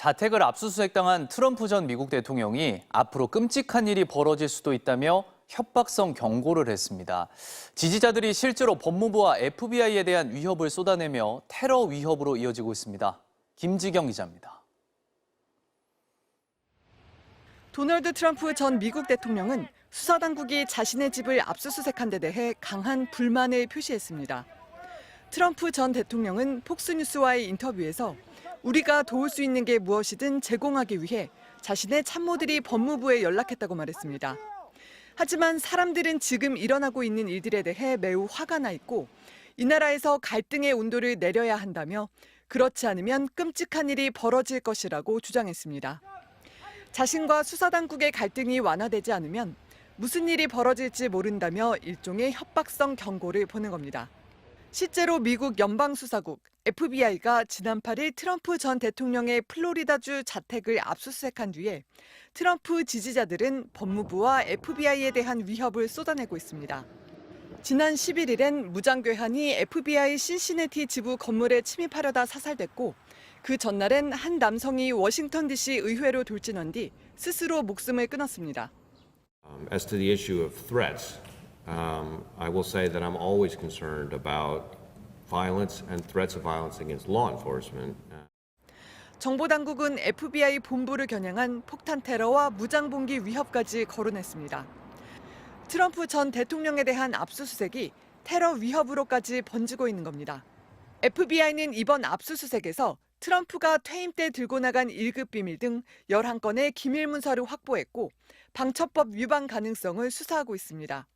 자택을 압수수색당한 트럼프 전 미국 대통령이 앞으로 끔찍한 일이 벌어질 수도 있다며 협박성 경고를 했습니다. 지지자들이 실제로 법무부와 FBI에 대한 위협을 쏟아내며 테러 위협으로 이어지고 있습니다. 김지경 기자입니다. 도널드 트럼프 전 미국 대통령은 수사당국이 자신의 집을 압수수색한 데 대해 강한 불만을 표시했습니다. 트럼프 전 대통령은 폭스뉴스와의 인터뷰에서 우리가 도울 수 있는 게 무엇이든 제공하기 위해 자신의 참모들이 법무부에 연락했다고 말했습니다. 하지만 사람들은 지금 일어나고 있는 일들에 대해 매우 화가 나 있고 이 나라에서 갈등의 온도를 내려야 한다며 그렇지 않으면 끔찍한 일이 벌어질 것이라고 주장했습니다. 자신과 수사당국의 갈등이 완화되지 않으면 무슨 일이 벌어질지 모른다며 일종의 협박성 경고를 보낸 겁니다. 실제로 미국 연방수사국 FBI가 지난 8일 트럼프 전 대통령의 플로리다주 자택을 압수수색한 뒤에 트럼프 지지자들은 법무부와 FBI에 대한 위협을 쏟아내고 있습니다. 지난 11일엔 무장괴한이 FBI 신시내티 지부 건물에 침입하려다 사살됐고 그 전날엔 한 남성이 워싱턴 DC 의회로 돌진한 뒤 스스로 목숨을 끊었습니다. As to the issue of threats, I will say that I'm always concerned about violence and threats of violence against law enforcement. 정보당국은 FBI 본부를 겨냥한 폭탄 테러와 무장봉기 위협까지 거론했습니다. 트럼프 전 대통령에 대한 압수수색이 테러 위협으로까지 번지고 있는 겁니다. FBI는 이번 압수수색에서 트럼프가 퇴임 때 들고 나간 1급 비밀 등 11건의 기밀 문서를 확보했고 방첩법 위반 가능성을 수사하고 있습니다.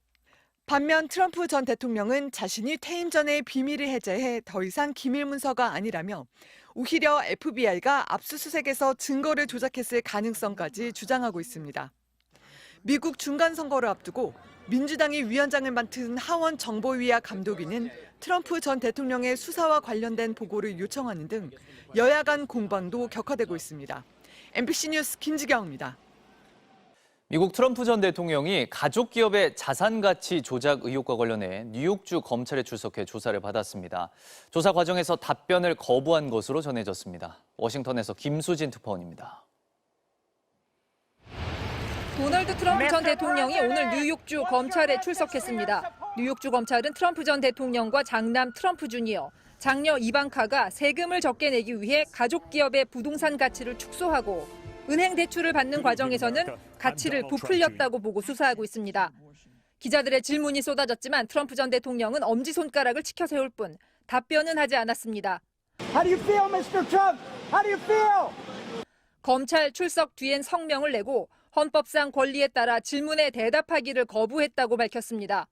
반면 트럼프 전 대통령은 자신이 퇴임 전에 비밀을 해제해 더 이상 기밀 문서가 아니라며 오히려 FBI가 압수수색에서 증거를 조작했을 가능성까지 주장하고 있습니다. 미국 중간선거를 앞두고 민주당이 위원장을 맡은 하원 정보위와 감독위는 트럼프 전 대통령의 수사와 관련된 보고를 요청하는 등 여야 간 공방도 격화되고 있습니다. MBC 뉴스 김지경입니다. 미국 트럼프 전 대통령이 가족 기업의 자산 가치 조작 의혹과 관련해 뉴욕주 검찰에 출석해 조사를 받았습니다. 조사 과정에서 답변을 거부한 것으로 전해졌습니다. 워싱턴에서 김수진 특파원입니다. 도널드 트럼프 전 대통령이 오늘 뉴욕주 검찰에 출석했습니다. 뉴욕주 검찰은 트럼프 전 대통령과 장남 트럼프 주니어, 장녀 이방카가 세금을 적게 내기 위해 가족 기업의 부동산 가치를 축소하고 은행 대출을 받는 과정에서는 가치를 부풀렸다고 보고 수사하고 있습니다. 기자들의 질문이 쏟아졌지만 트럼프 전 대통령은 엄지손가락을 치켜 세울 뿐 답변은 하지 않았습니다. How do you feel, Mr. Trump? How do you feel? 검찰 출석 뒤엔 성명을 내고 헌법상 권리에 따라 질문에 대답하기를 거부했다고 밝혔습니다.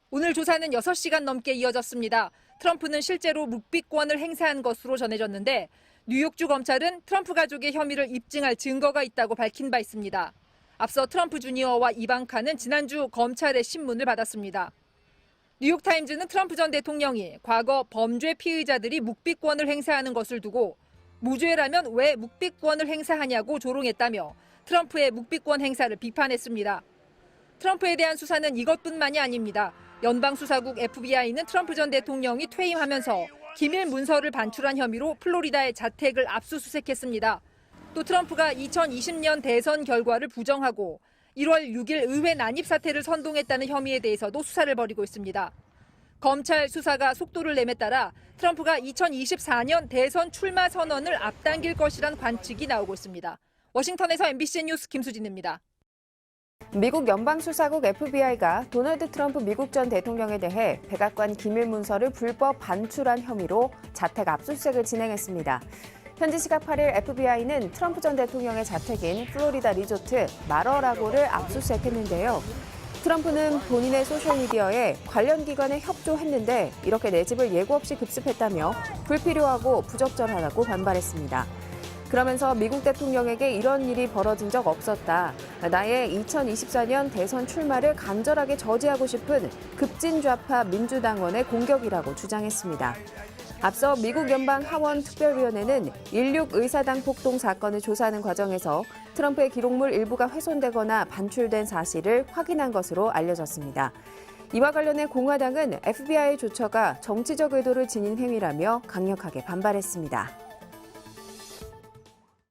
오늘 조사는 6시간 넘게 이어졌습니다. 트럼프는 실제로 묵비권을 행사한 것으로 전해졌는데 뉴욕주 검찰은 트럼프 가족의 혐의를 입증할 증거가 있다고 밝힌 바 있습니다. 앞서 트럼프 주니어와 이방카는 지난주 검찰의 신문을 받았습니다. 뉴욕타임즈는 트럼프 전 대통령이 과거 범죄 피의자들이 묵비권을 행사하는 것을 두고 무죄라면 왜 묵비권을 행사하냐고 조롱했다며 트럼프의 묵비권 행사를 비판했습니다. 트럼프에 대한 수사는 이것뿐만이 아닙니다. 연방수사국 FBI는 트럼프 전 대통령이 퇴임하면서 기밀 문서를 반출한 혐의로 플로리다의 자택을 압수수색했습니다. 또 트럼프가 2020년 대선 결과를 부정하고 1월 6일 의회 난입 사태를 선동했다는 혐의에 대해서도 수사를 벌이고 있습니다. 검찰 수사가 속도를 내에 따라 트럼프가 2024년 대선 출마 선언을 앞당길 것이란 관측이 나오고 있습니다. 워싱턴에서 MBC 뉴스 김수진입니다. 미국 연방수사국 FBI가 도널드 트럼프 미국 전 대통령에 대해 백악관 기밀 문서를 불법 반출한 혐의로 자택 압수수색을 진행했습니다. 현지 시각 8일 FBI는 트럼프 전 대통령의 자택인 플로리다 리조트 마러라고를 압수수색했는데요. 트럼프는 본인의 소셜미디어에 관련 기관에 협조했는데 이렇게 내 집을 예고 없이 급습했다며 불필요하고 부적절하다고 반발했습니다. 그러면서 미국 대통령에게 이런 일이 벌어진 적 없었다. 나의 2024년 대선 출마를 간절하게 저지하고 싶은 급진좌파 민주당원의 공격이라고 주장했습니다. 앞서 미국 연방 하원 특별위원회는 16 의사당 폭동 사건을 조사하는 과정에서 트럼프의 기록물 일부가 훼손되거나 반출된 사실을 확인한 것으로 알려졌습니다. 이와 관련해 공화당은 FBI 조처가 정치적 의도를 지닌 행위라며 강력하게 반발했습니다.